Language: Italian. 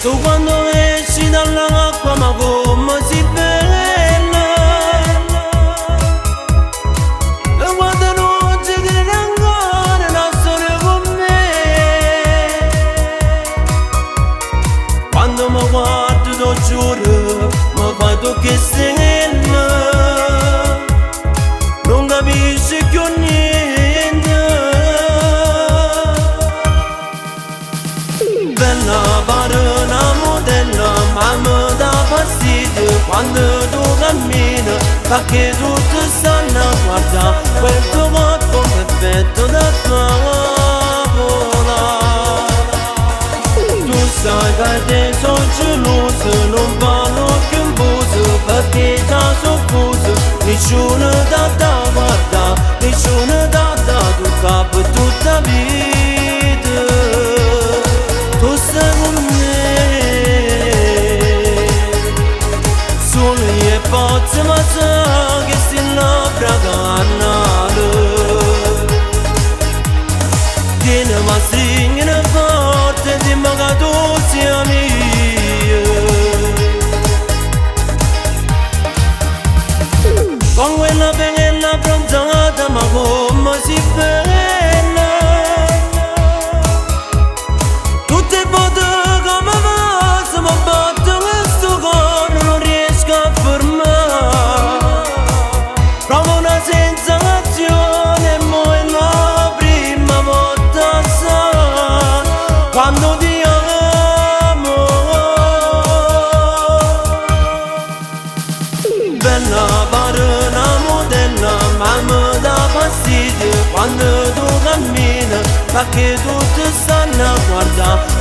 Tu quando esci dall'acqua ma come si bella, e guarda non ci credi ancora la storia con me. Quando mi guardo lo giuro mi fai tu che stella, non capisci più niente. Bella pare una modella ma mi dà fastidio quando tu cammini, perché tutti stanno a guardare quel tuo corpo perfetto da favola. Tu sai che te sono geloso, non vanno più in buso, perché già sono fuso, nessuno da guardare, nessuno da toccare per tutta vita. Tu sei con me, solo io e pazzo ma sa che si labbra cannale. Tieni ma stringere forte, dimmi che tu sia mia. Con quella bella bronzata ma come si bella, tutte foto come fosse ma batto questo cuore non riesco a fermare. Provo una sensazione e mo è la prima volta sa quando ti amo. Bella pare una modella ma mi dà fastidio quando tu cammini, perché tutti stanno a guardare